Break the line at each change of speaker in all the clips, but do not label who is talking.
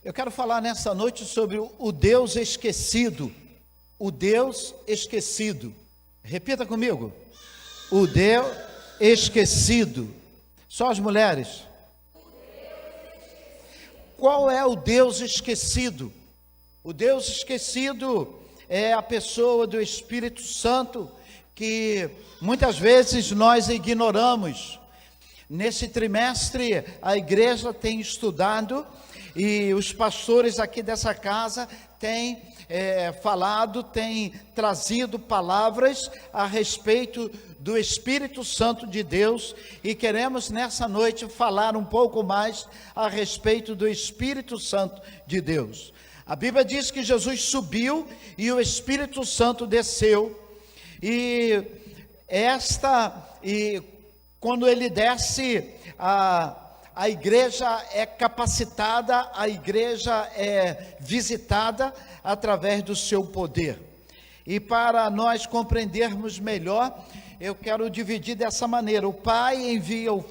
Eu quero falar nessa noite sobre o Deus esquecido. O Deus esquecido. Repita comigo. O Deus esquecido. Só as mulheres. Qual é o Deus esquecido? O Deus esquecido é a pessoa do Espírito Santo que muitas vezes nós ignoramos. Nesse trimestre a igreja tem estudado e os pastores aqui dessa casa têm falado, têm trazido palavras a respeito do Espírito Santo de Deus, e queremos nessa noite falar um pouco mais a respeito do Espírito Santo de Deus. A Bíblia diz que Jesus subiu e o Espírito Santo desceu, e quando ele desce, a igreja é capacitada, a igreja é visitada através do seu poder. E para nós compreendermos melhor, eu quero dividir dessa maneira: o Pai envia o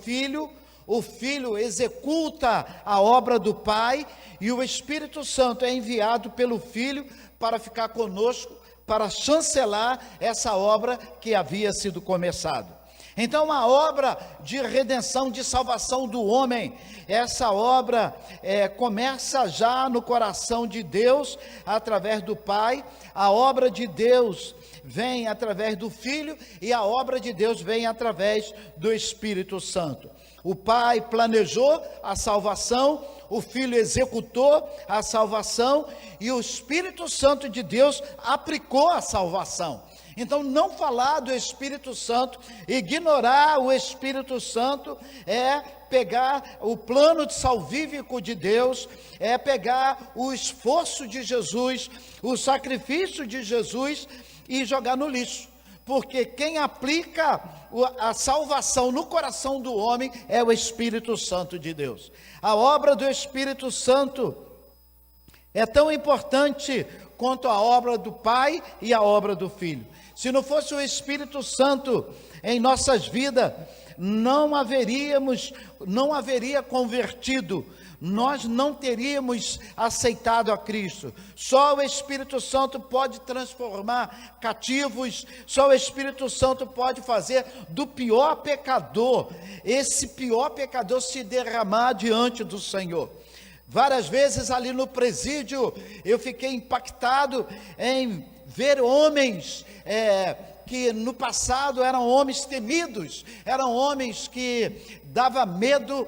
Filho executa a obra do Pai, e o Espírito Santo é enviado pelo Filho para ficar conosco, para chancelar essa obra que havia sido começada. Então, a obra de redenção, de salvação do homem, essa obra começa já no coração de Deus, através do Pai. A obra de Deus vem através do Filho, e a obra de Deus vem através do Espírito Santo. O Pai planejou a salvação, o Filho executou a salvação, e o Espírito Santo de Deus aplicou a salvação. Então, não falar do Espírito Santo, ignorar o Espírito Santo, é pegar o plano salvífico de Deus, é pegar o esforço de Jesus, o sacrifício de Jesus, e jogar no lixo. Porque quem aplica a salvação no coração do homem é o Espírito Santo de Deus. A obra do Espírito Santo é tão importante quanto a obra do Pai e a obra do Filho. Se não fosse o Espírito Santo em nossas vidas, não haveria convertido, nós não teríamos aceitado a Cristo. Só o Espírito Santo pode transformar cativos, só o Espírito Santo pode fazer do pior pecador, esse pior pecador, se derramar diante do Senhor. Várias vezes ali no presídio, eu fiquei impactado em ver homens que no passado eram homens temidos, eram homens que dava medo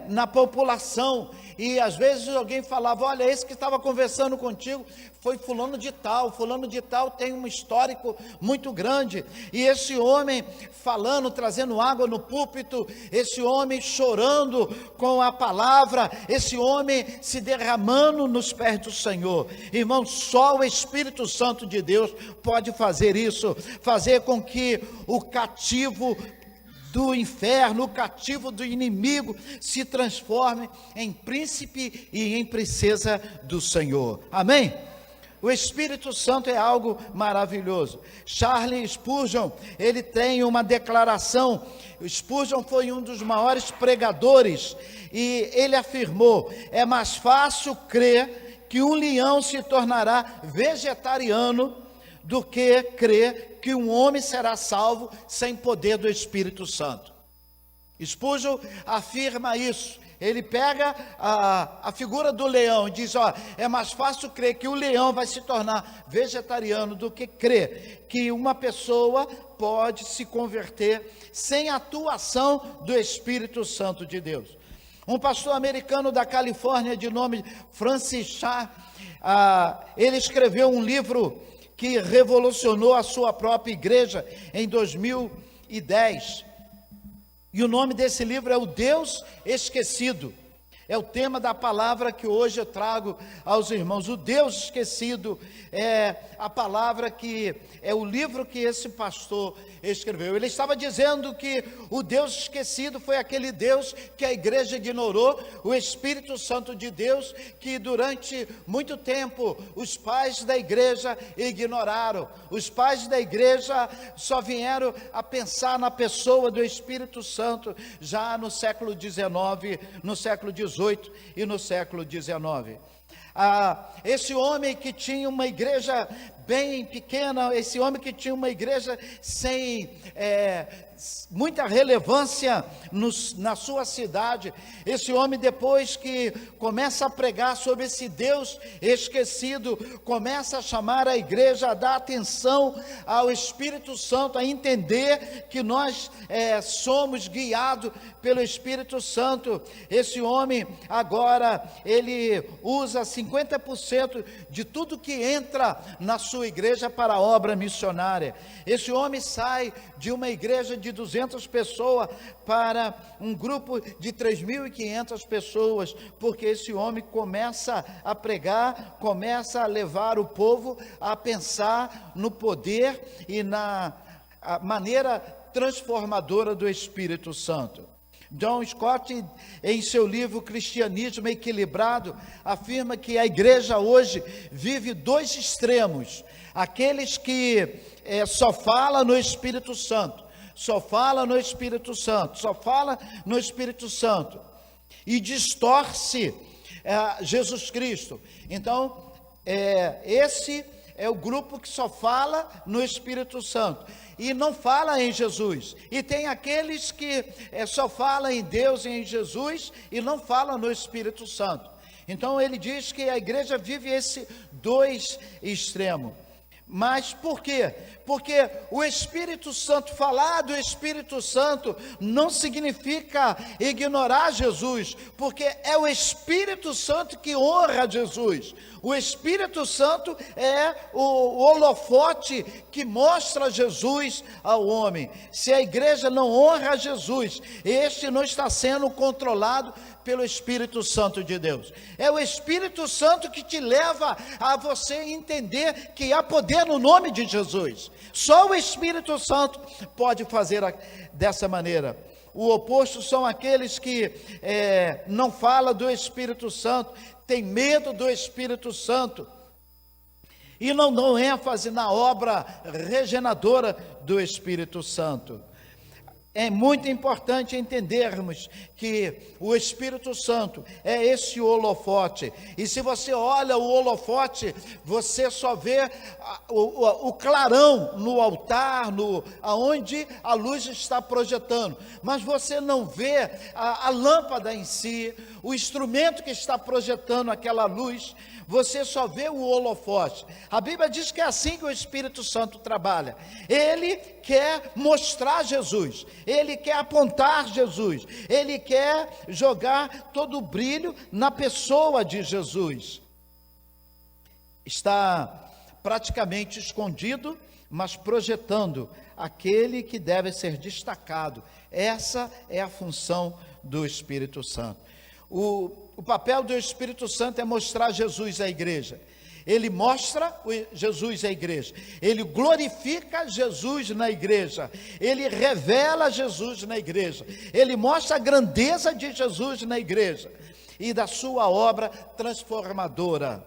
na população, e às vezes alguém falava: olha, esse que estava conversando contigo foi fulano de tal tem um histórico muito grande, e esse homem falando, trazendo água no púlpito, esse homem chorando com a palavra, esse homem se derramando nos pés do Senhor. Irmão, só o Espírito Santo de Deus pode fazer isso, fazer com que o cativo do inferno, o cativo do inimigo, se transforme em príncipe e em princesa do Senhor. Amém? O Espírito Santo é algo maravilhoso. Charles Spurgeon, ele tem uma declaração. Spurgeon foi um dos maiores pregadores, e ele afirmou: é mais fácil crer que um leão se tornará vegetariano do que crer que um homem será salvo sem poder do Espírito Santo. Spurgeon afirma isso. Ele pega a figura do leão e diz: é mais fácil crer que o leão vai se tornar vegetariano do que crer que uma pessoa pode se converter sem a atuação do Espírito Santo de Deus. Um pastor americano da Califórnia, de nome Francis Chan, ele escreveu um livro que revolucionou a sua própria igreja em 2010. E o nome desse livro é O Deus Esquecido. É o tema da palavra que hoje eu trago aos irmãos. O Deus Esquecido é a palavra que é o livro que esse pastor escreveu. Ele estava dizendo que o Deus esquecido foi aquele Deus que a igreja ignorou, o Espírito Santo de Deus, que durante muito tempo os pais da igreja ignoraram. Os pais da igreja só vieram a pensar na pessoa do Espírito Santo já no século XIX, no século XVIII. XVIII e no século XIX. Esse homem que tinha uma igreja bem pequena, esse homem que tinha uma igreja sem muita relevância na sua cidade, esse homem, depois que começa a pregar sobre esse Deus esquecido, começa a chamar a igreja a dar atenção ao Espírito Santo, a entender que nós somos guiados pelo Espírito Santo. Esse homem agora, ele usa 50% de tudo que entra na sua igreja para a obra missionária. Esse homem sai de uma igreja de 200 pessoas para um grupo de 3.500 pessoas, porque esse homem começa a pregar, começa a levar o povo a pensar no poder e na maneira transformadora do Espírito Santo. John Stott, em seu livro Cristianismo Equilibrado, afirma que a igreja hoje vive dois extremos: aqueles que só falam no Espírito Santo, só fala no Espírito Santo, só fala no Espírito Santo, e distorce Jesus Cristo. Então, esse é o grupo que só fala no Espírito Santo e não fala em Jesus. E tem aqueles que só falam em Deus e em Jesus e não falam no Espírito Santo. Então ele diz que a igreja vive esse dois extremos. Mas por quê? Porque o Espírito Santo, falar do Espírito Santo não significa ignorar Jesus, porque é o Espírito Santo que honra Jesus. O Espírito Santo é o holofote que mostra Jesus ao homem. Se a igreja não honra Jesus, este não está sendo controlado pelo Espírito Santo de Deus. É o Espírito Santo que te leva a você entender que há poder no nome de Jesus. Só o Espírito Santo pode fazer dessa maneira. O oposto são aqueles que não falam do Espírito Santo, têm medo do Espírito Santo e não dão ênfase na obra regeneradora do Espírito Santo. É muito importante entendermos que o Espírito Santo é esse holofote. E se você olha o holofote, você só vê o clarão no altar, aonde a luz está projetando. Mas você não vê a lâmpada em si, o instrumento que está projetando aquela luz. Você só vê o holofote. A Bíblia diz que é assim que o Espírito Santo trabalha. Ele quer mostrar Jesus, ele quer apontar Jesus, ele quer jogar todo o brilho na pessoa de Jesus. Está praticamente escondido, mas projetando aquele que deve ser destacado. Essa é a função do Espírito Santo. O papel do Espírito Santo é mostrar Jesus à igreja. Ele mostra Jesus à igreja. Ele glorifica Jesus na igreja. Ele revela Jesus na igreja. Ele mostra a grandeza de Jesus na igreja e da sua obra transformadora.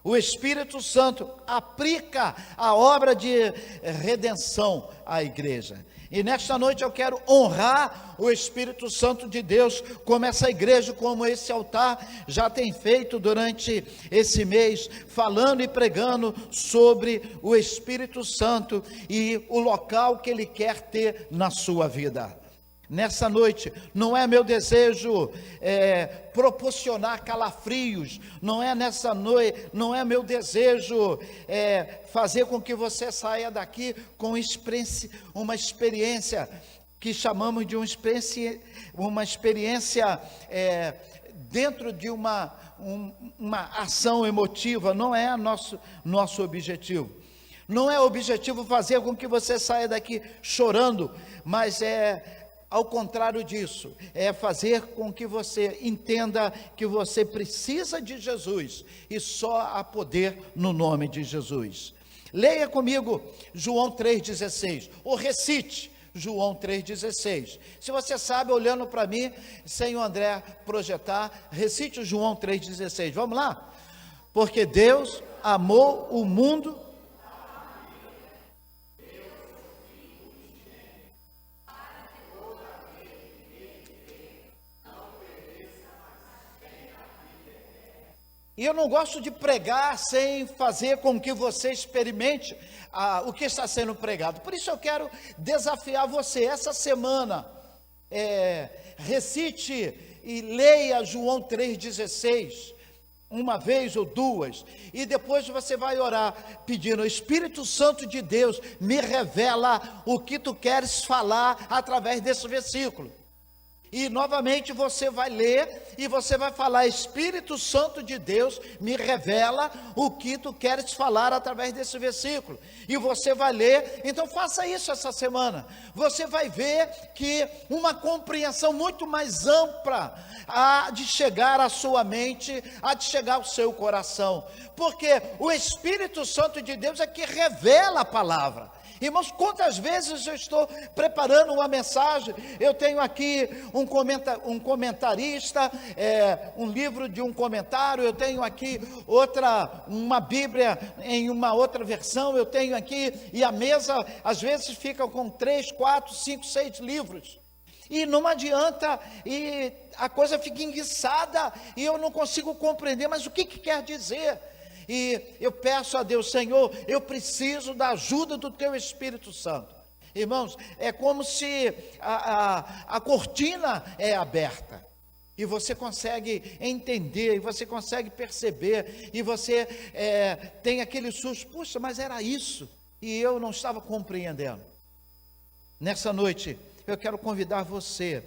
O Espírito Santo aplica a obra de redenção à igreja. E nesta noite eu quero honrar o Espírito Santo de Deus, como essa igreja, como esse altar já tem feito durante esse mês, falando e pregando sobre o Espírito Santo e o local que Ele quer ter na sua vida. Nessa noite, não é meu desejo proporcionar calafrios, não é nessa noite, não é meu desejo fazer com que você saia daqui com uma experiência que chamamos de uma experiência dentro de uma ação emotiva. Não é nosso objetivo. Não é objetivo fazer com que você saia daqui chorando, mas ao contrário disso, é fazer com que você entenda que você precisa de Jesus e só há poder no nome de Jesus. Leia comigo João 3,16, ou recite João 3,16. Se você sabe, olhando para mim, sem o André projetar, recite o João 3,16. Vamos lá? Porque Deus amou o mundo. E eu não gosto de pregar sem fazer com que você experimente o que está sendo pregado. Por isso eu quero desafiar você, essa semana, recite e leia João 3,16, uma vez ou duas, e depois você vai orar, pedindo: Espírito Santo de Deus, me revela o que tu queres falar através desse versículo. E novamente você vai ler e você vai falar: Espírito Santo de Deus, me revela o que tu queres falar através desse versículo. E você vai ler. Então faça isso essa semana. Você vai ver que uma compreensão muito mais ampla há de chegar à sua mente, há de chegar ao seu coração. Porque o Espírito Santo de Deus é que revela a palavra. Irmãos, quantas vezes eu estou preparando uma mensagem, eu tenho aqui um comentarista, um livro de um comentário, eu tenho aqui uma Bíblia em uma outra versão, eu tenho aqui, e a mesa às vezes fica com 3, 4, 5, 6 livros. E não adianta, e a coisa fica enguiçada, e eu não consigo compreender, mas o que quer dizer? E eu peço a Deus: Senhor, eu preciso da ajuda do Teu Espírito Santo. Irmãos, é como se a cortina é aberta, e você consegue entender, e você consegue perceber, e você tem aquele susto: puxa, mas era isso, e eu não estava compreendendo. Nessa noite, eu quero convidar você: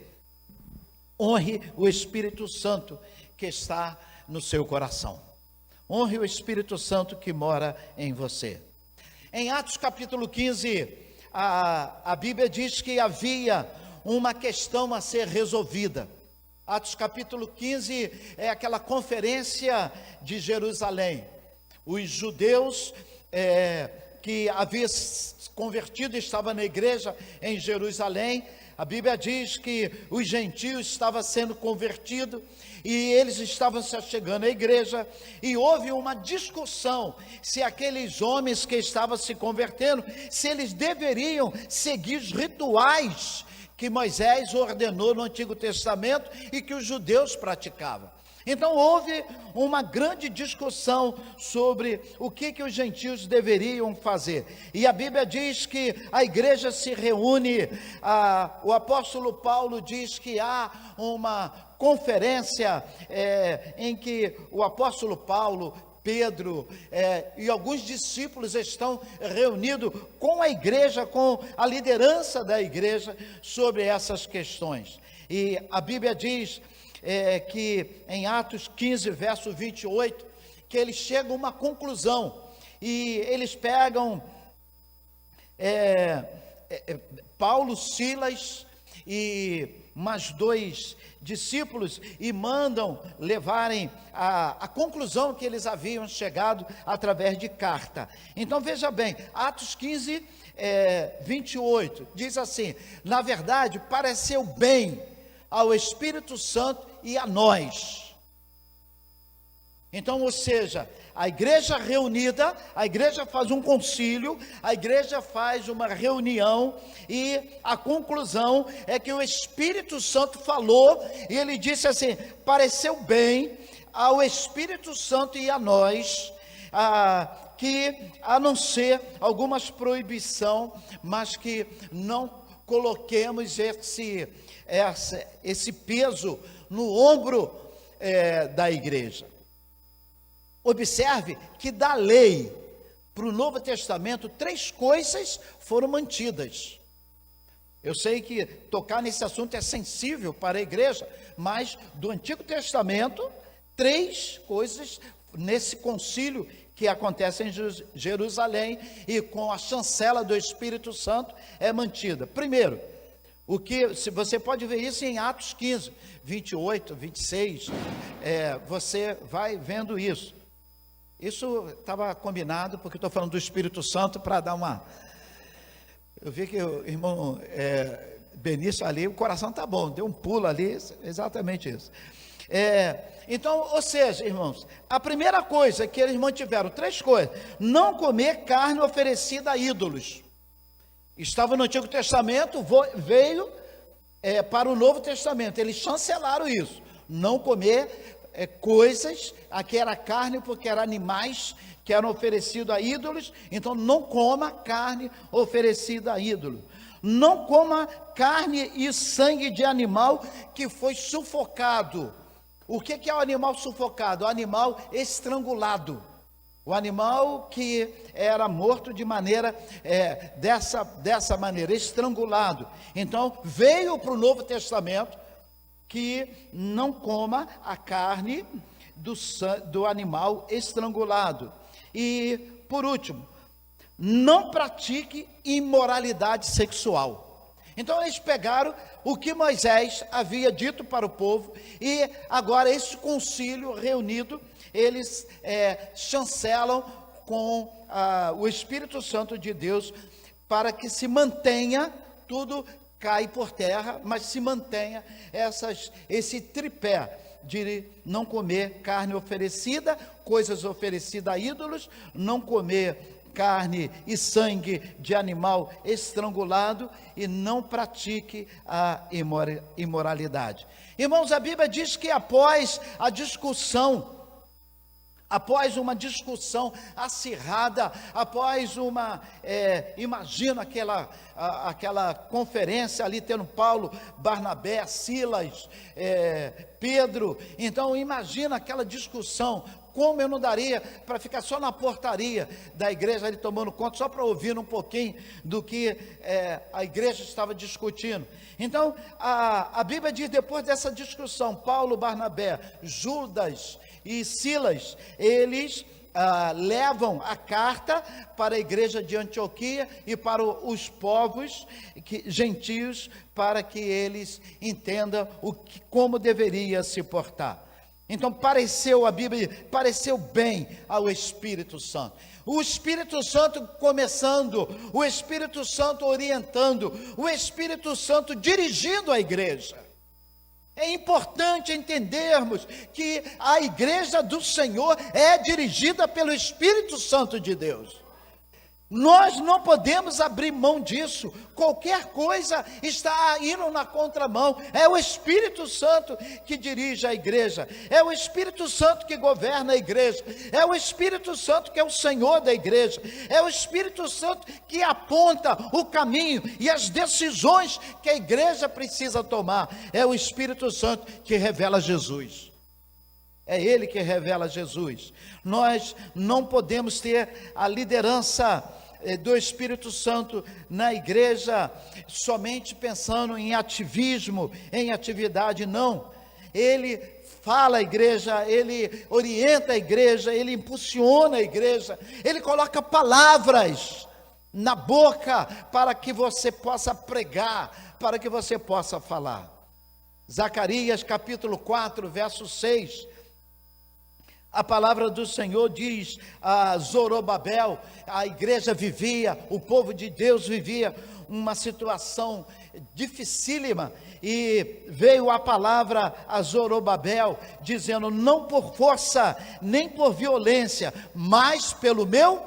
honre o Espírito Santo que está no seu coração. Honre o Espírito Santo que mora em você. Em Atos capítulo 15, a Bíblia diz que havia uma questão a ser resolvida. Atos capítulo 15 é aquela conferência de Jerusalém. Os judeus que haviam se convertido estavam na igreja em Jerusalém. A Bíblia diz que os gentios estavam sendo convertidos e eles estavam se chegando à igreja, e houve uma discussão se aqueles homens que estavam se convertendo, se eles deveriam seguir os rituais que Moisés ordenou no Antigo Testamento e que os judeus praticavam. Então houve uma grande discussão sobre o que os gentios deveriam fazer. E a Bíblia diz que a igreja se reúne, o apóstolo Paulo diz que há uma conferência em que o apóstolo Paulo, Pedro e alguns discípulos estão reunidos com a igreja, com a liderança da igreja sobre essas questões. E a Bíblia diz que em Atos 15, verso 28, que eles chegam a uma conclusão, e eles pegam Paulo, Silas e mais 2 discípulos e mandam levarem a conclusão que eles haviam chegado através de carta. Então veja bem, Atos 15, 28, diz assim: na verdade pareceu bem ao Espírito Santo e a nós. Então, ou seja, a igreja reunida, a igreja faz um concílio, a igreja faz uma reunião, e a conclusão é que o Espírito Santo falou, e ele disse assim: pareceu bem ao Espírito Santo e a nós, que a não ser algumas proibição, mas que não coloquemos esse peso no ombro da igreja. Observe que da lei para o Novo Testamento 3 coisas foram mantidas. Eu sei que tocar nesse assunto é sensível para a igreja, mas do Antigo Testamento 3 coisas nesse concílio que acontece em Jerusalém e com a chancela do Espírito Santo é mantida. Primeiro, se você pode ver isso em Atos 15, 28, 26, você vai vendo isso. Isso estava combinado, porque estou falando do Espírito Santo para dar uma... Eu vi que o irmão Benício ali, o coração está bom, deu um pulo ali, exatamente isso. Então, ou seja, irmãos, a primeira coisa que eles mantiveram, 3 coisas: não comer carne oferecida a ídolos. Estava no Antigo Testamento, veio para o Novo Testamento, eles chancelaram isso: não comer coisas, aqui era carne porque eram animais que eram oferecidos a ídolos, então não coma carne oferecida a ídolo. Não coma carne e sangue de animal que foi sufocado. O que é o animal sufocado? O animal estrangulado. O animal que era morto de maneira, dessa maneira, estrangulado. Então, veio para o Novo Testamento que não coma a carne do animal estrangulado. E, por último, não pratique imoralidade sexual. Então eles pegaram o que Moisés havia dito para o povo, e agora esse concílio reunido, eles chancelam com o Espírito Santo de Deus, para que se mantenha, tudo cai por terra, mas se mantenha esse tripé de não comer carne oferecida, coisas oferecidas a ídolos, não comer carne e sangue de animal estrangulado, e não pratique a imoralidade. Irmãos, a Bíblia diz que após uma discussão acirrada, após imagina aquela conferência ali, tendo Paulo, Barnabé, Silas, Pedro, então imagina aquela discussão. Como eu não daria para ficar só na portaria da igreja ali tomando conta, só para ouvir um pouquinho do que a igreja estava discutindo. Então, a Bíblia diz, depois dessa discussão, Paulo, Barnabé, Judas e Silas, eles levam a carta para a igreja de Antioquia e para os povos gentios, para que eles entendam como deveria se portar. Então a Bíblia pareceu bem ao Espírito Santo. O Espírito Santo começando, o Espírito Santo orientando, o Espírito Santo dirigindo a igreja. É importante entendermos que a igreja do Senhor é dirigida pelo Espírito Santo de Deus. Nós não podemos abrir mão disso. Qualquer coisa está indo na contramão. É o Espírito Santo que dirige a igreja, é o Espírito Santo que governa a igreja, é o Espírito Santo que é o Senhor da igreja, é o Espírito Santo que aponta o caminho e as decisões que a igreja precisa tomar. É o Espírito Santo que revela Jesus. É Ele que revela Jesus. Nós não podemos ter a liderança do Espírito Santo na igreja somente pensando em ativismo, em atividade, não. Ele fala a igreja, ele orienta a igreja, ele impulsiona a igreja, ele coloca palavras na boca para que você possa pregar, para que você possa falar. Zacarias capítulo 4, verso 6, a palavra do Senhor diz a Zorobabel, a igreja vivia, o povo de Deus vivia uma situação dificílima, e veio a palavra a Zorobabel, dizendo, não por força, nem por violência, mas pelo meu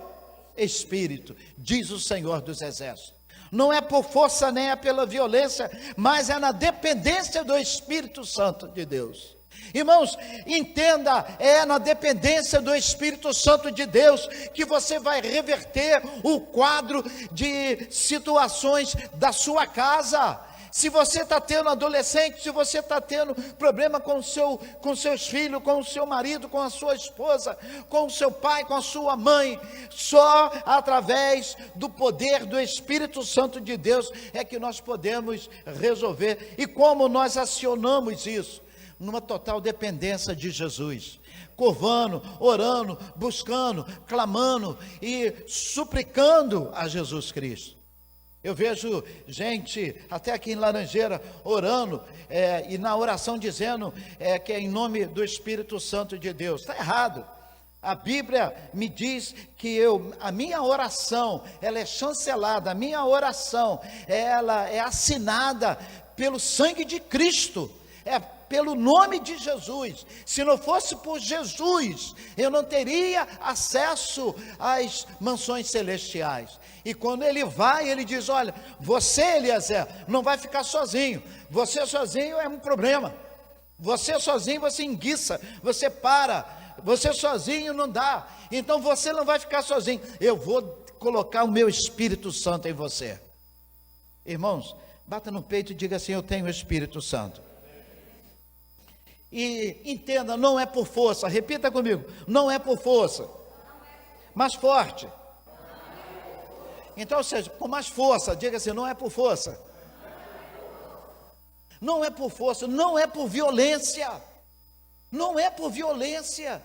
Espírito, diz o Senhor dos Exércitos. Não é por força, nem é pela violência, mas é na dependência do Espírito Santo de Deus. Irmãos, entenda, é na dependência do Espírito Santo de Deus que você vai reverter o quadro de situações da sua casa. Se você está tendo adolescente, se você está tendo problema com seus filhos, com o seu marido, com a sua esposa, com o seu pai, com a sua mãe, só através do poder do Espírito Santo de Deus é que nós podemos resolver. E como nós acionamos isso? Numa total dependência de Jesus, curvando, orando, buscando, clamando e suplicando a Jesus Cristo. Eu vejo gente, até aqui em Laranjeira, orando, e na oração dizendo que é em nome do Espírito Santo de Deus. Está errado. A Bíblia me diz que a minha oração, ela é chancelada, a minha oração, ela é assinada pelo sangue de Cristo, pelo nome de Jesus. Se não fosse por Jesus, eu não teria acesso às mansões celestiais. E quando ele vai, ele diz, olha, você, Eliezer, não vai ficar sozinho. Você sozinho é um problema. Você sozinho você enguiça, você para, você sozinho não dá. Então você não vai ficar sozinho. Eu vou colocar o meu Espírito Santo em você. Irmãos, bata no peito e diga assim: eu tenho o Espírito Santo. E entenda, não é por força, repita comigo, não é por força, mas forte. Então, ou seja, com mais força, diga assim: não é por força. Não é por força, não é por violência. Não é por violência,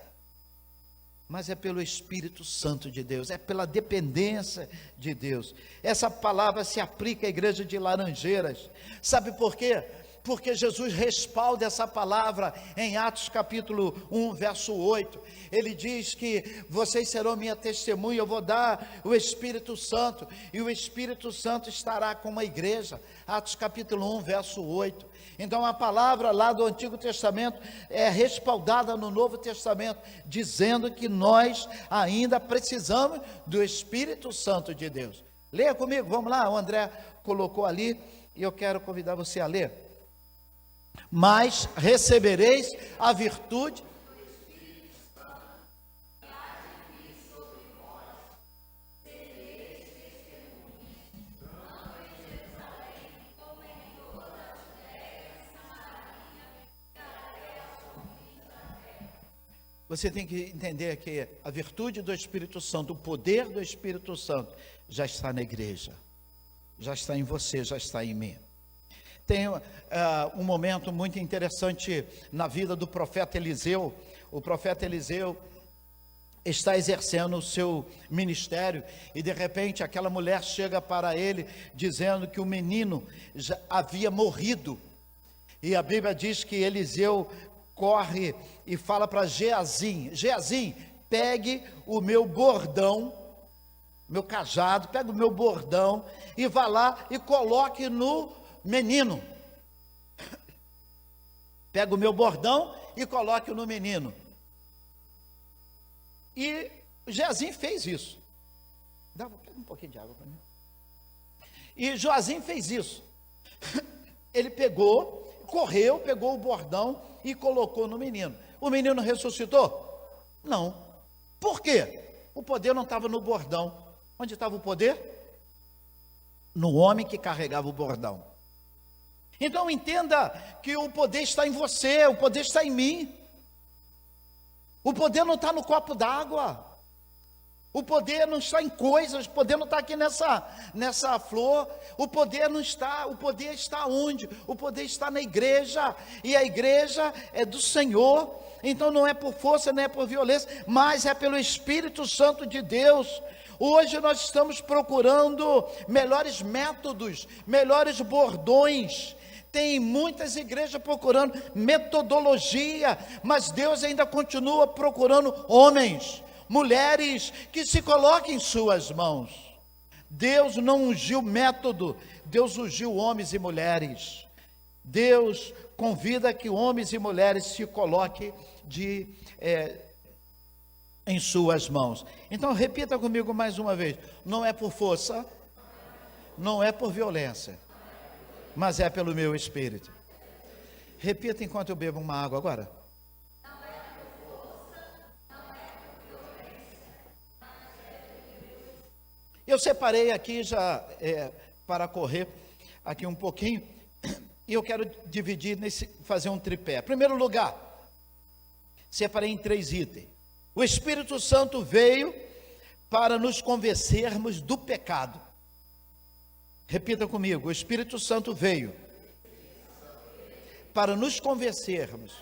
mas é pelo Espírito Santo de Deus, é pela dependência de Deus. Essa palavra se aplica à igreja de Laranjeiras. Sabe por quê? Porque Jesus respalda essa palavra em Atos capítulo 1, verso 8. Ele diz que vocês serão minha testemunha, eu vou dar o Espírito Santo, e o Espírito Santo estará com a igreja. Atos capítulo 1, verso 8. Então a palavra lá do Antigo Testamento é respaldada no Novo Testamento, dizendo que nós ainda precisamos do Espírito Santo de Deus. Leia comigo, vamos lá, o André colocou ali, e eu quero convidar você a ler. Mas recebereis a virtude. Você tem que entender que a virtude do Espírito Santo, o poder do Espírito Santo, já está na igreja, já está em você, já está em mim. Tem um momento muito interessante na vida do profeta Eliseu. O profeta Eliseu está exercendo o seu ministério e de repente aquela mulher chega para ele dizendo que o menino já havia morrido. E a Bíblia diz que Eliseu corre e fala para Geazim: Geazim, pegue o meu bordão, meu cajado, pega o meu bordão e vá lá e coloque no menino. Pega o meu bordão e coloque no menino. E Geazim fez isso. Pega um pouquinho de água para mim. E Geazim fez isso. Ele pegou, correu, pegou o bordão e colocou no menino. O menino ressuscitou? Não. Por quê? O poder não estava no bordão. Onde estava o poder? No homem que carregava o bordão. Então entenda que o poder está em você, o poder está em mim. O poder não está no copo d'água. O poder não está em coisas, o poder não está aqui nessa flor. O poder não está, o poder está onde? O poder está na igreja, e a igreja é do Senhor. Então não é por força, não é por violência, mas é pelo Espírito Santo de Deus. Hoje nós estamos procurando melhores métodos, melhores bordões. Tem muitas igrejas procurando metodologia, mas Deus ainda continua procurando homens, mulheres que se coloquem em suas mãos. Deus não ungiu método, Deus ungiu homens e mulheres. Deus convida que homens e mulheres se coloquem em suas mãos. Então repita comigo mais uma vez: não é por força, não é por violência, mas é pelo meu Espírito. Repita enquanto eu bebo uma água agora. Não é por força, não é por violência, mas é pelo meu Espírito. Eu separei aqui já para correr aqui um pouquinho, e eu quero dividir fazer um tripé. Em primeiro lugar, separei em 3 itens. O Espírito Santo veio para nos convencermos do pecado. Repita comigo: o Espírito Santo veio para nos convencermos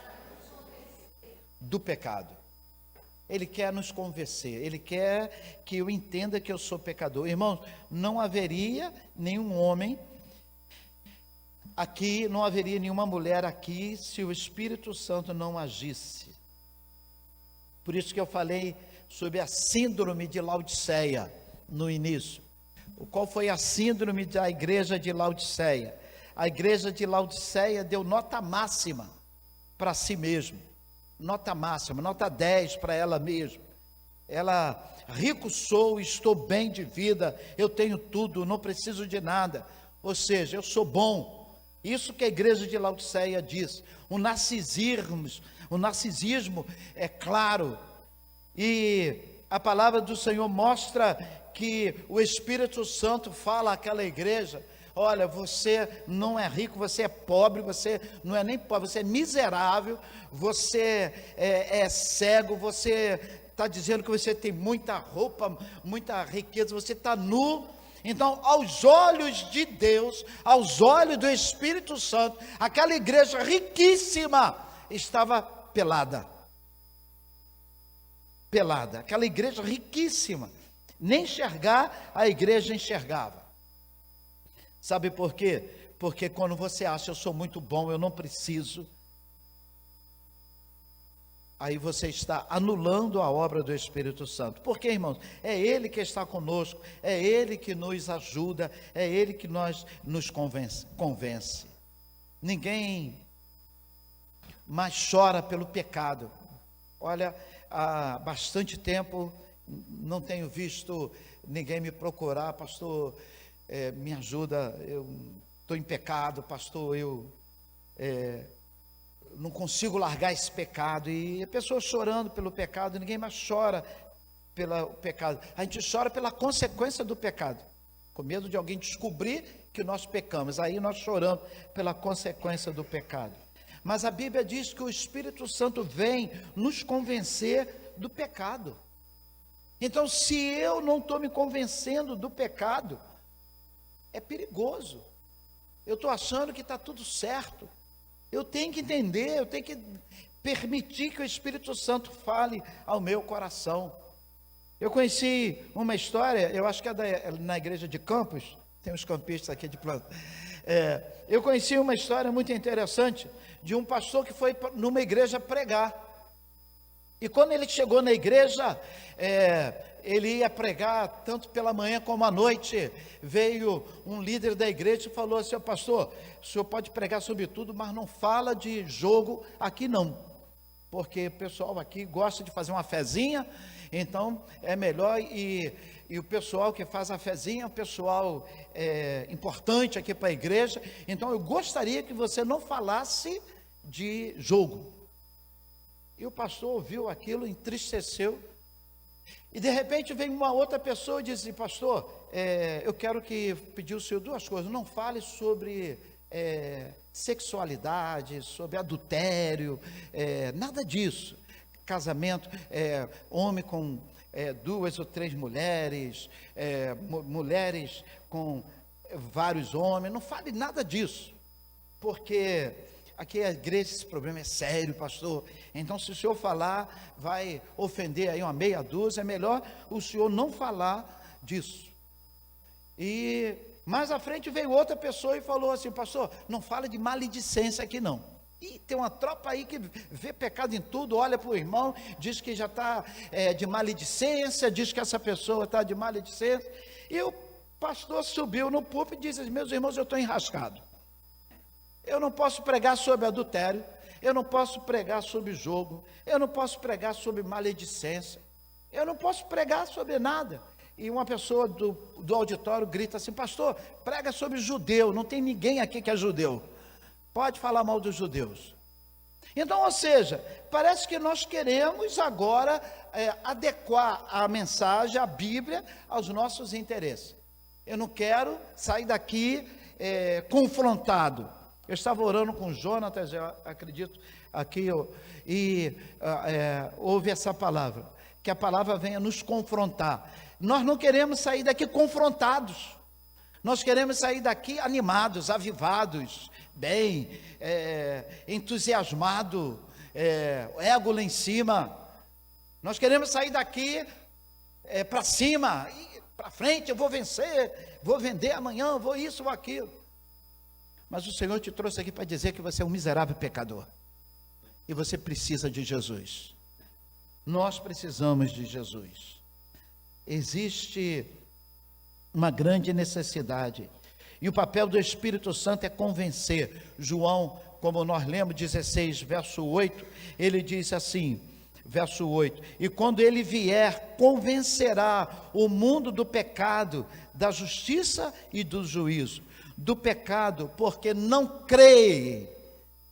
do pecado. Ele quer nos convencer, Ele quer que eu entenda que eu sou pecador. Irmãos, não haveria nenhum homem aqui, não haveria nenhuma mulher aqui, se o Espírito Santo não agisse. Por isso que eu falei sobre a síndrome de Laodiceia no início. Qual foi a síndrome da igreja de Laodiceia? A igreja de Laodiceia deu nota máxima para si mesma. Nota máxima, nota 10 para ela mesma. Ela: rico sou, estou bem de vida, eu tenho tudo, não preciso de nada. Ou seja, eu sou bom. Isso que a igreja de Laodiceia diz. O narcisismo é claro. E a palavra do Senhor mostra que o Espírito Santo fala àquela igreja: olha, você não é rico, você é pobre, você não é nem pobre, você é miserável, você é cego, você está dizendo que você tem muita roupa, muita riqueza, você está nu. Então, aos olhos de Deus, aos olhos do Espírito Santo, aquela igreja riquíssima estava pelada. Pelada, aquela igreja riquíssima. Nem enxergar, a igreja enxergava. Sabe por quê? Porque quando você acha, eu sou muito bom, eu não preciso, aí você está anulando a obra do Espírito Santo. Por quê, irmãos? É Ele que está conosco, é Ele que nos ajuda, é Ele que nos convence. Ninguém mais chora pelo pecado. Olha, há bastante tempo não tenho visto ninguém me procurar: pastor, me ajuda, eu estou em pecado, pastor, eu não consigo largar esse pecado. E a pessoa chorando pelo pecado. Ninguém mais chora pelo pecado, a gente chora pela consequência do pecado, com medo de alguém descobrir que nós pecamos, aí nós choramos pela consequência do pecado. Mas a Bíblia diz que o Espírito Santo vem nos convencer do pecado. Então, se eu não estou me convencendo do pecado, é perigoso. Eu estou achando que está tudo certo. Eu tenho que entender, eu tenho que permitir que o Espírito Santo fale ao meu coração. Eu conheci uma história, eu acho que na igreja de Campos, tem uns campistas aqui de planta. Eu conheci uma história muito interessante de um pastor que foi numa igreja pregar. E quando ele chegou na igreja, ele ia pregar tanto pela manhã como à noite. Veio um líder da igreja e falou assim: pastor, o senhor pode pregar sobre tudo, mas não fala de jogo aqui não, porque o pessoal aqui gosta de fazer uma fezinha, então é melhor, e o pessoal que faz a fezinha é um pessoal importante aqui para a igreja, então eu gostaria que você não falasse de jogo. E o pastor ouviu aquilo, entristeceu, e de repente vem uma outra pessoa e disse: pastor, eu quero pedir ao senhor duas coisas: não fale sobre sexualidade, sobre adultério, nada disso, casamento, homem com 2 ou 3 mulheres, mulheres com vários homens, não fale nada disso, porque aqui a igreja, esse problema é sério, pastor. Então, se o senhor falar, vai ofender aí uma meia dúzia, é melhor o senhor não falar disso. E mais à frente veio outra pessoa e falou assim: pastor, não fala de maledicência aqui não. E tem uma tropa aí que vê pecado em tudo, olha para o irmão, diz que já está de maledicência, diz que essa pessoa está de maledicência. E o pastor subiu no púlpito e disse: meus irmãos, eu estou enrascado. Eu não posso pregar sobre adultério, eu não posso pregar sobre jogo, eu não posso pregar sobre maledicência, eu não posso pregar sobre nada. E uma pessoa do auditório grita assim: pastor, prega sobre judeu, não tem ninguém aqui que é judeu, pode falar mal dos judeus. Então, ou seja, parece que nós queremos agora adequar a mensagem, a Bíblia, aos nossos interesses. Eu não quero sair daqui confrontado. Eu estava orando com o Jonatas, eu acredito, aqui, ouve essa palavra, que a palavra venha nos confrontar. Nós não queremos sair daqui confrontados, nós queremos sair daqui animados, avivados, bem, entusiasmado, ego lá em cima. Nós queremos sair daqui para cima, para frente, eu vou vencer, vou vender amanhã, vou isso ou aquilo. Mas o Senhor te trouxe aqui para dizer que você é um miserável pecador, e você precisa de Jesus. Nós precisamos de Jesus. Existe uma grande necessidade, e o papel do Espírito Santo é convencer. João, como nós lemos, 16, verso 8, ele diz assim, verso 8: e quando ele vier, convencerá o mundo do pecado, da justiça e do juízo. do pecado, porque não crê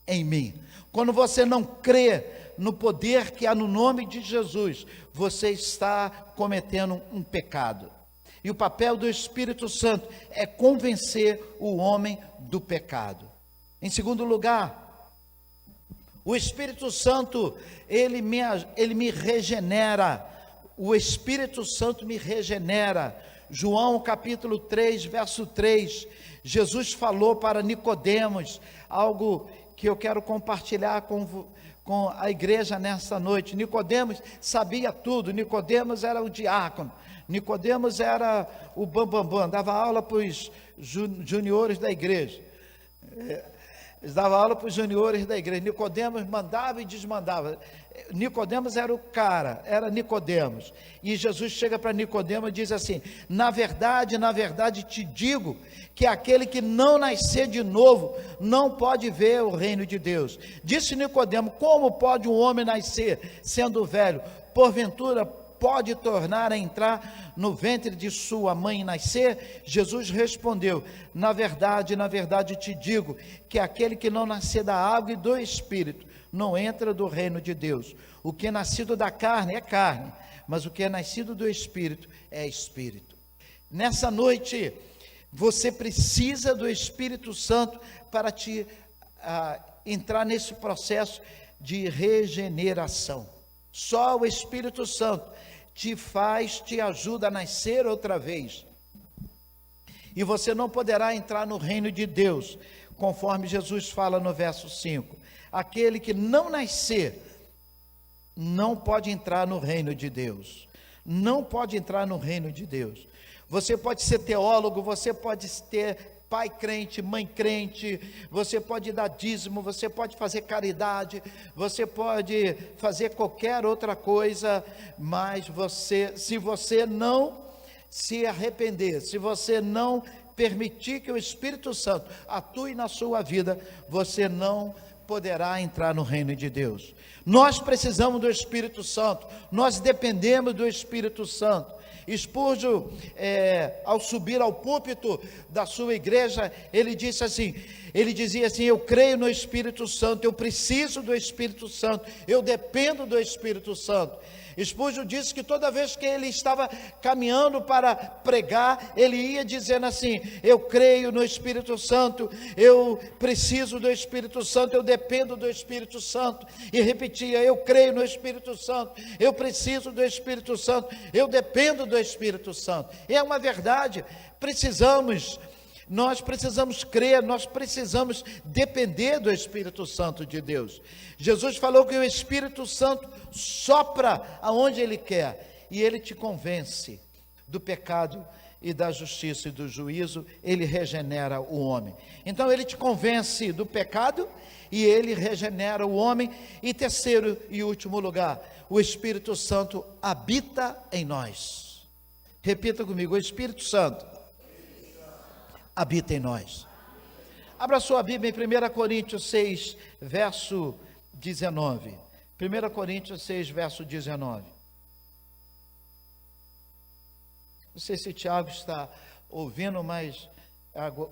em mim. Quando você não crê no poder que há no nome de Jesus, você está cometendo um pecado. E o papel do Espírito Santo é convencer o homem do pecado. Em segundo lugar, o Espírito Santo, ele me regenera. O Espírito Santo me regenera. João capítulo 3, verso 3, Jesus falou para Nicodemos, algo que eu quero compartilhar com a igreja nesta noite. Nicodemos sabia tudo. Nicodemos era o diácono. Nicodemos era o bambambam, dava aula para os juniores da igreja. Eles davam aula para os juniores da igreja. Nicodemos mandava e desmandava. Nicodemos era o cara, era Nicodemos. E Jesus chega para Nicodemos e diz assim: na verdade te digo que aquele que não nascer de novo não pode ver o reino de Deus. Disse Nicodemos: como pode um homem nascer sendo velho? Porventura pode tornar a entrar no ventre de sua mãe e nascer? Jesus respondeu: na verdade te digo que aquele que não nascer da água e do Espírito não entra do reino de Deus. O que é nascido da carne é carne, mas o que é nascido do Espírito é Espírito. Nessa noite, você precisa do Espírito Santo para te entrar nesse processo de regeneração. Só o Espírito Santo te ajuda a nascer outra vez. E você não poderá entrar no reino de Deus, conforme Jesus fala no verso 5. Aquele que não nascer, não pode entrar no reino de Deus. Não pode entrar no reino de Deus. Você pode ser teólogo, você pode ter pai crente, mãe crente, você pode dar dízimo, você pode fazer caridade, você pode fazer qualquer outra coisa, mas se você não se arrepender, se você não permitir que o Espírito Santo atue na sua vida, você não poderá entrar no reino de Deus. Nós precisamos do Espírito Santo, nós dependemos do Espírito Santo. Spurgeon, ao subir ao púlpito da sua igreja, ele dizia assim: eu creio no Espírito Santo, eu preciso do Espírito Santo, eu dependo do Espírito Santo. Spurgeon disse que toda vez que ele estava caminhando para pregar, ele ia dizendo assim: eu creio no Espírito Santo, eu preciso do Espírito Santo, eu dependo do Espírito Santo, e repetia: eu creio no Espírito Santo, eu preciso do Espírito Santo, eu dependo do Espírito Santo. E é uma verdade, nós precisamos crer, nós precisamos depender do Espírito Santo de Deus. Jesus falou que o Espírito Santo sopra aonde Ele quer, e Ele te convence do pecado e da justiça e do juízo. Ele regenera o homem. Então Ele te convence do pecado e Ele regenera o homem. E terceiro e último lugar, o Espírito Santo habita em nós. Repita comigo: o Espírito Santo habita em nós. Abra sua Bíblia em 1 Coríntios 6, verso 19. 1 Coríntios 6, verso 19. Não sei se Tiago está ouvindo, mas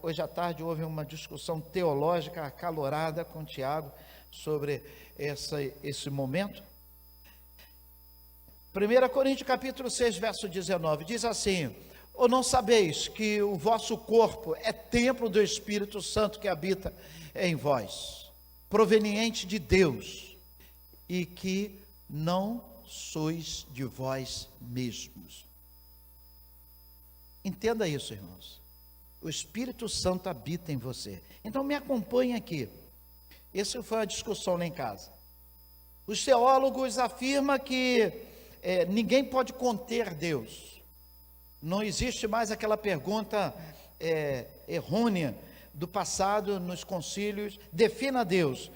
hoje à tarde houve uma discussão teológica acalorada com Tiago sobre esse momento. 1 Coríntios capítulo 6, verso 19, diz assim: ou não sabeis que o vosso corpo é templo do Espírito Santo que habita em vós, proveniente de Deus, e que não sois de vós mesmos? Entenda isso, irmãos. O Espírito Santo habita em você. Então me acompanhe aqui. Essa foi a discussão lá em casa. Os teólogos afirmam que ninguém pode conter Deus. Não existe mais aquela pergunta errônea do passado nos concílios: defina Deus.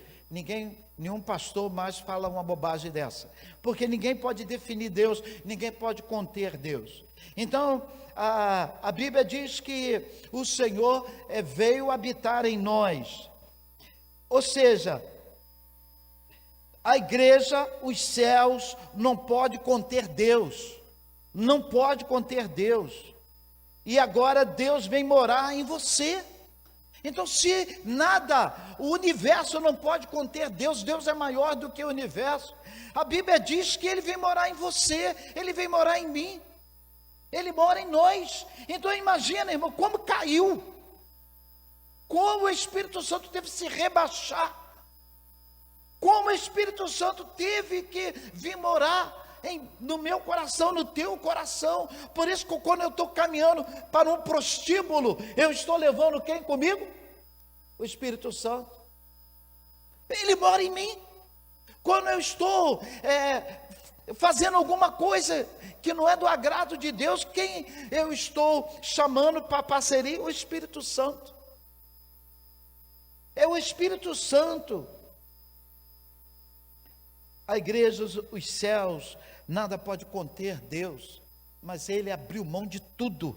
Nenhum pastor mais fala uma bobagem dessa, porque ninguém pode definir Deus, ninguém pode conter Deus. Então a Bíblia diz que o Senhor veio habitar em nós, ou seja, a igreja, os céus, não pode conter Deus. Não pode conter Deus. E agora Deus vem morar em você. Então, se nada, o universo não pode conter Deus, Deus é maior do que o universo. A Bíblia diz que Ele vem morar em você, Ele vem morar em mim, Ele mora em nós. Então imagina, irmão, como caiu, como o Espírito Santo teve que se rebaixar, como o Espírito Santo teve que vir morar no meu coração, no teu coração. Por isso que quando eu estou caminhando para um prostíbulo, eu estou levando quem comigo? O Espírito Santo. Ele mora em mim. Quando eu estou fazendo alguma coisa que não é do agrado de Deus, quem eu estou chamando para parceria? O Espírito Santo. É o Espírito Santo. A igreja, os céus, nada pode conter Deus, mas Ele abriu mão de tudo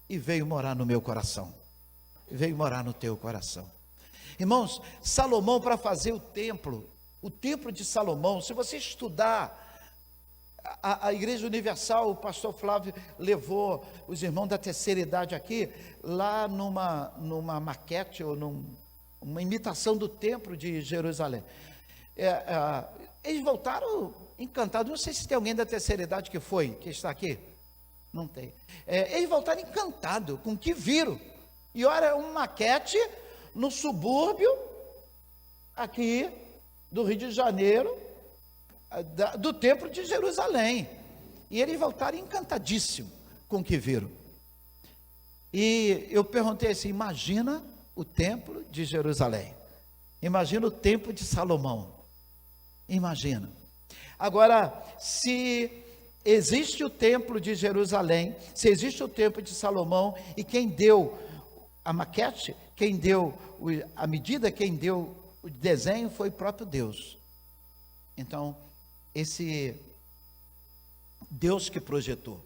e veio morar no meu coração, veio morar no teu coração. Irmãos, Salomão, para fazer o templo de Salomão, se você estudar a Igreja Universal, o pastor Flávio levou os irmãos da terceira idade aqui, lá numa maquete, ou uma imitação do templo de Jerusalém. Eles voltaram encantados. Não sei se tem alguém da terceira idade que está aqui. Não tem. Eles voltaram encantados com o que viram. E olha, uma maquete no subúrbio aqui do Rio de Janeiro, do templo de Jerusalém. E eles voltaram encantadíssimos com o que viram. E eu perguntei assim: imagina o templo de Jerusalém, imagina o templo de Salomão. Imagina. Agora, se existe o templo de Jerusalém, se existe o templo de Salomão, e quem deu a maquete, quem deu a medida, quem deu o desenho foi o próprio Deus. Então, esse Deus que projetou.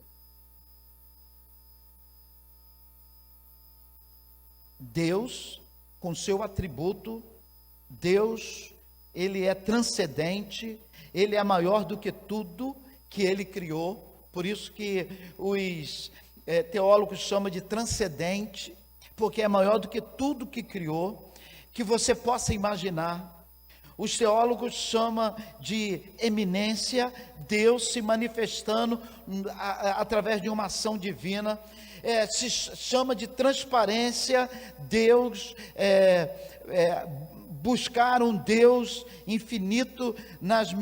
Deus, com seu atributo, Deus, Ele é transcendente, Ele é maior do que tudo que Ele criou. Por isso que os teólogos chamam de transcendente, porque é maior do que tudo que criou, que você possa imaginar. Os teólogos chamam de eminência, Deus se manifestando através de uma ação divina. Se chama de transparência, Deus buscar um Deus infinito nas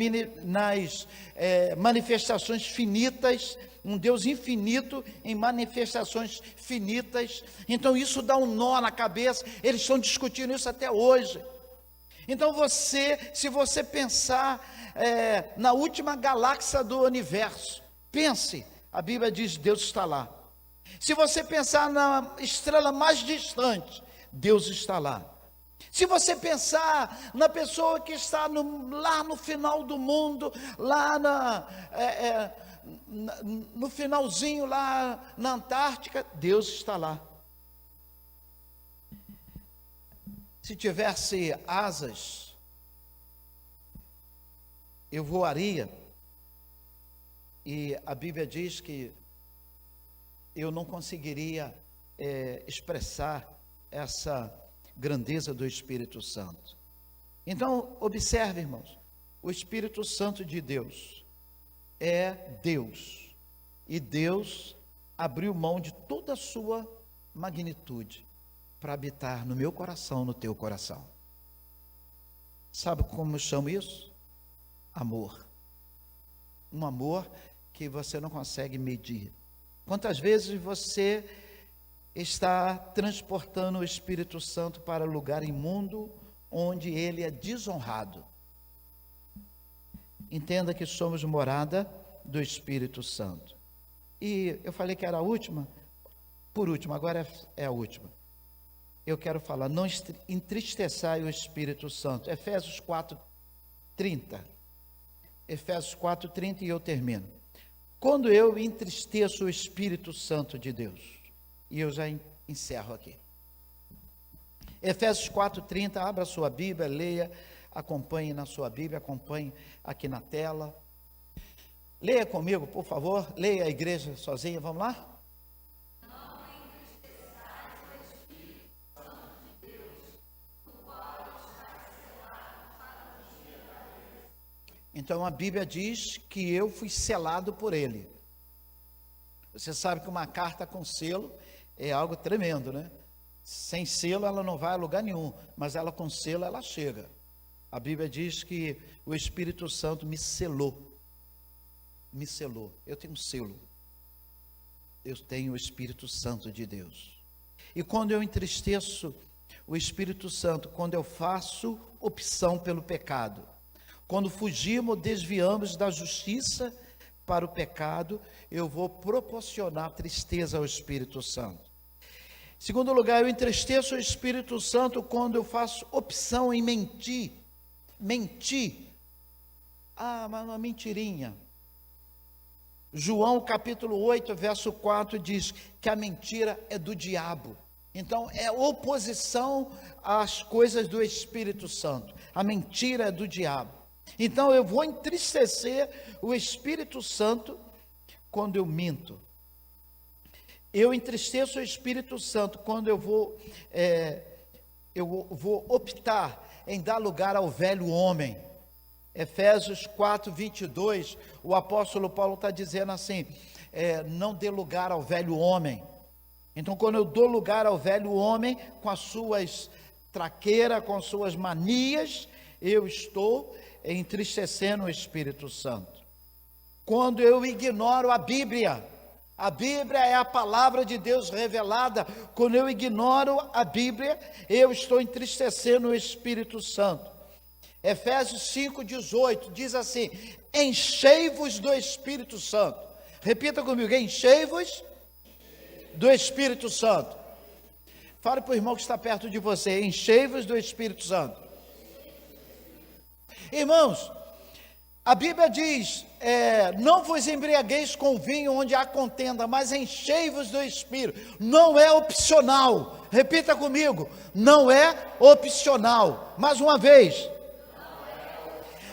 manifestações finitas, um Deus infinito em manifestações finitas. Então isso dá um nó na cabeça, eles estão discutindo isso até hoje. Então se você pensar na última galáxia do universo, pense, a Bíblia diz: Deus está lá. Se você pensar na estrela mais distante, Deus está lá. Se você pensar na pessoa que está lá no final do mundo, lá no finalzinho, lá na Antártica, Deus está lá. Se tivesse asas, eu voaria, e a Bíblia diz que eu não conseguiria expressar essa grandeza do Espírito Santo. Então, observe, irmãos, o Espírito Santo de Deus é Deus, e Deus abriu mão de toda a sua magnitude para habitar no meu coração, no teu coração. Sabe como eu chamo isso? Amor. Um amor que você não consegue medir. Quantas vezes você está transportando o Espírito Santo para lugar imundo, onde ele é desonrado? Entenda que somos morada do Espírito Santo. E eu falei que era a última, por último, agora é a última. Eu quero falar: não entristeçai o Espírito Santo. Efésios 4:30. Efésios 4:30, e eu termino. Quando eu entristeço o Espírito Santo de Deus, e eu já encerro aqui. Efésios 4:30, abra a sua Bíblia, leia, acompanhe na sua Bíblia, acompanhe aqui na tela. Leia comigo, por favor, leia a igreja sozinha, vamos lá? Então a Bíblia diz que eu fui selado por Ele. Você sabe que uma carta com selo é algo tremendo, né? Sem selo ela não vai a lugar nenhum, mas ela com selo ela chega. A Bíblia diz que o Espírito Santo me selou. Me selou. Eu tenho um selo. Eu tenho o Espírito Santo de Deus. E quando eu entristeço o Espírito Santo, quando eu faço opção pelo pecado, quando fugimos, desviamos da justiça para o pecado, eu vou proporcionar tristeza ao Espírito Santo. Segundo lugar, eu entristeço o Espírito Santo quando eu faço opção em mentir. Mentir. Mas uma mentirinha. João capítulo 8, verso 4 diz que a mentira é do diabo. Então é oposição às coisas do Espírito Santo. A mentira é do diabo. Então eu vou entristecer o Espírito Santo quando eu minto. Eu entristeço o Espírito Santo quando eu vou optar em dar lugar ao velho homem. Efésios 4, 22, o apóstolo Paulo está dizendo assim, não dê lugar ao velho homem. Então quando eu dou lugar ao velho homem, com as suas traqueiras, com as suas manias, eu estou entristecendo o Espírito Santo. Quando eu ignoro a Bíblia é a palavra de Deus revelada. Quando eu ignoro a Bíblia, eu estou entristecendo o Espírito Santo. Efésios 5,18 diz assim: enchei-vos do Espírito Santo. Repita comigo: enchei-vos do Espírito Santo. Fale para o irmão que está perto de você: enchei-vos do Espírito Santo. Irmãos, a Bíblia diz, não vos embriagueis com vinho onde há contenda, mas enchei-vos do Espírito. Não é opcional. Repita comigo: não é opcional. Mais uma vez,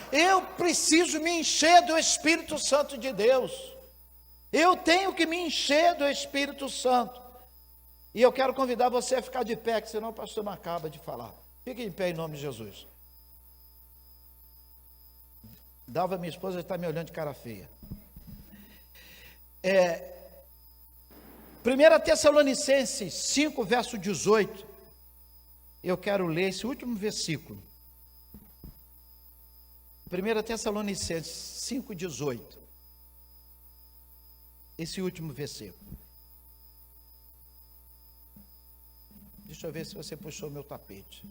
eu preciso me encher do Espírito Santo de Deus. Eu tenho que me encher do Espírito Santo. E eu quero convidar você a ficar de pé, que senão o pastor não acaba de falar. Fique em pé em nome de Jesus. Dalva, minha esposa, está me olhando de cara feia. 1 Tessalonicenses 5, verso 18. Eu quero ler esse último versículo. 1 Tessalonicenses 5, 18. Esse último versículo. Deixa eu ver se você puxou meu tapete.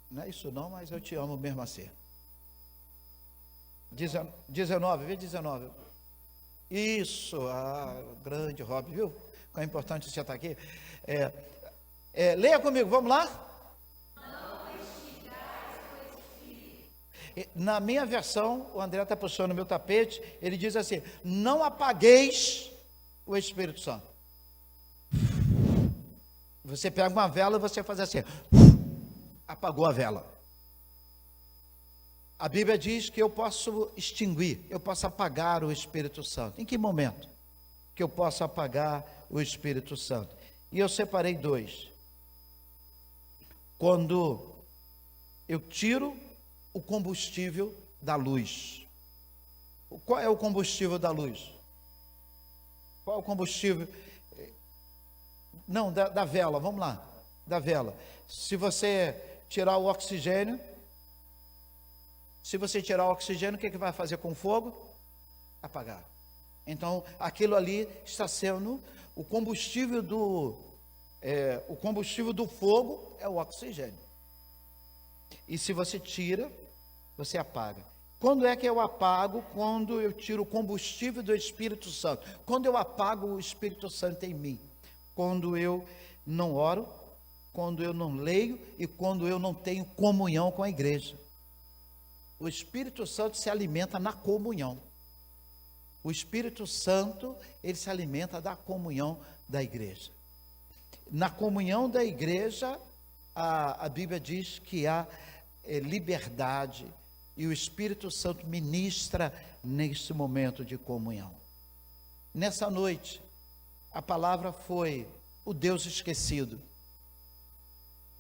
Não é isso não, mas eu te amo mesmo assim. 19, vê 19. Isso, grande Rob, viu? Qual é importante você estar aqui. Leia comigo, vamos lá? Na minha versão, o André está puxando o meu tapete, ele diz assim: não apagueis o Espírito Santo. Você pega uma vela e você faz assim, apagou a vela. A Bíblia diz que eu posso extinguir, eu posso apagar o Espírito Santo. Em que momento que eu posso apagar o Espírito Santo? E eu separei dois. Quando eu tiro o combustível da luz. Qual é o combustível da luz? Qual é o combustível? Não, da vela, vamos lá. Da vela. Se você tirar o oxigênio, o que vai fazer com o fogo? Apagar. Então, aquilo ali está sendo o combustível do fogo é o oxigênio. E se você tira, você apaga. Quando é que eu apago? Quando eu tiro o combustível do Espírito Santo. Quando eu apago o Espírito Santo em mim. Quando eu não oro, quando eu não leio e quando eu não tenho comunhão com a igreja. O Espírito Santo se alimenta na comunhão. O Espírito Santo, ele se alimenta da comunhão da igreja. Na comunhão da igreja, a Bíblia diz que há liberdade e o Espírito Santo ministra nesse momento de comunhão. Nessa noite, a palavra foi o Deus esquecido.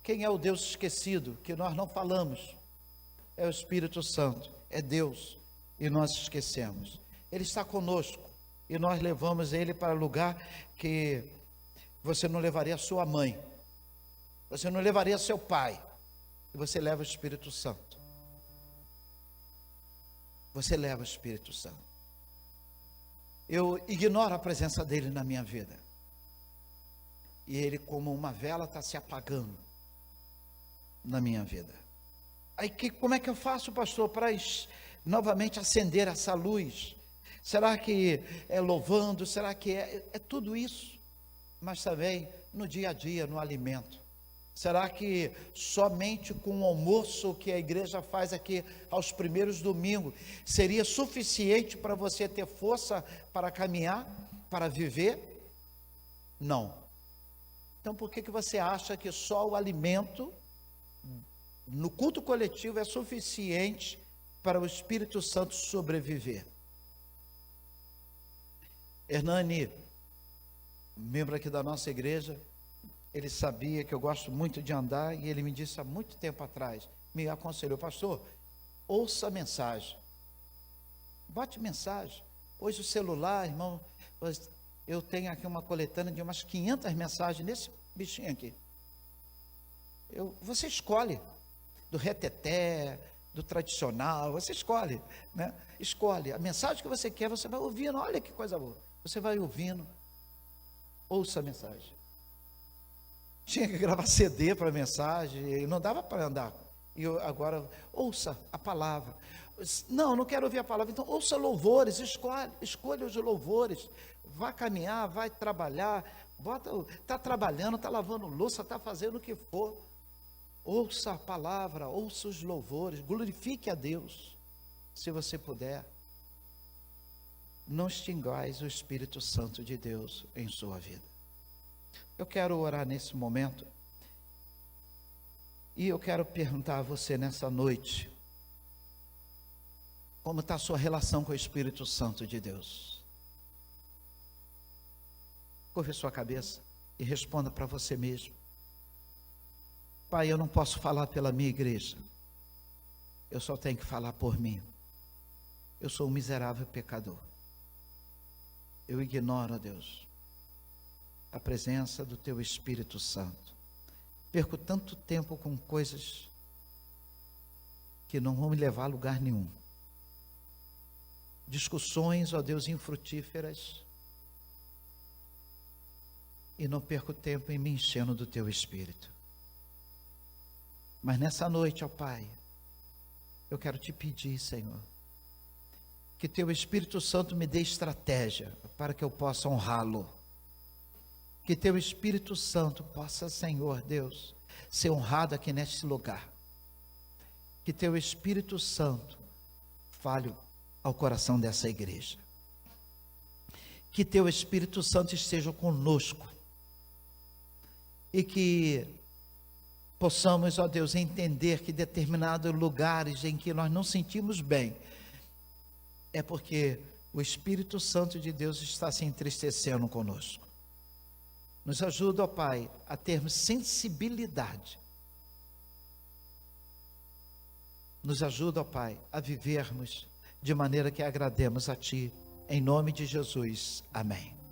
Quem é o Deus esquecido que nós não falamos? É o Espírito Santo, é Deus, e nós esquecemos. Ele está conosco e nós levamos ele para lugar que você não levaria a sua mãe, você não levaria seu pai, e você leva o Espírito Santo. Você leva o Espírito Santo. Eu ignoro a presença dele na minha vida, e ele, como uma vela, está se apagando na minha vida. Aí como é que eu faço, pastor, para novamente acender essa luz? Será que é louvando? Será que é tudo isso? Mas também no dia a dia, no alimento. Será que somente com o almoço que a igreja faz aqui aos primeiros domingos seria suficiente para você ter força para caminhar, para viver? Não. Então por que você acha que só o alimento no culto coletivo é suficiente para o Espírito Santo sobreviver? Hernani, membro aqui da nossa igreja, ele sabia que eu gosto muito de andar, e ele me disse há muito tempo atrás, me aconselhou: pastor, ouça a mensagem, bote mensagem. Hoje o celular, irmão, eu tenho aqui uma coletânea de umas 500 mensagens nesse bichinho aqui. Você escolhe, do reteté, do tradicional, você escolhe, né? Escolhe a mensagem que você quer, você vai ouvindo. Olha que coisa boa, você vai ouvindo. Ouça a mensagem. Tinha que gravar CD para a mensagem, e não dava para andar. E agora, ouça a palavra. Não quero ouvir a palavra, então ouça louvores, escolha os louvores. Vá caminhar, vai trabalhar, está trabalhando, está lavando louça, está fazendo o que for. Ouça a palavra, ouça os louvores, glorifique a Deus, se você puder. Não extingais o Espírito Santo de Deus em sua vida. Eu quero orar nesse momento, e eu quero perguntar a você nessa noite, como está a sua relação com o Espírito Santo de Deus? Curve sua cabeça e responda para você mesmo: Pai, eu não posso falar pela minha igreja, eu só tenho que falar por mim. Eu sou um miserável pecador. Eu ignoro, ó Deus, a presença do Teu Espírito Santo. Perco tanto tempo com coisas que não vão me levar a lugar nenhum. Discussões, ó Deus, infrutíferas. E não perco tempo em me enchendo do Teu Espírito. Mas nessa noite, ó Pai, eu quero te pedir, Senhor, que Teu Espírito Santo me dê estratégia para que eu possa honrá-lo. Que Teu Espírito Santo possa, Senhor Deus, ser honrado aqui neste lugar. Que Teu Espírito Santo fale ao coração dessa igreja. Que Teu Espírito Santo esteja conosco. E que possamos, ó Deus, entender que determinados lugares em que nós não sentimos bem, é porque o Espírito Santo de Deus está se entristecendo conosco. Nos ajuda, ó Pai, a termos sensibilidade. Nos ajuda, ó Pai, a vivermos de maneira que agrademos a Ti. Em nome de Jesus. Amém.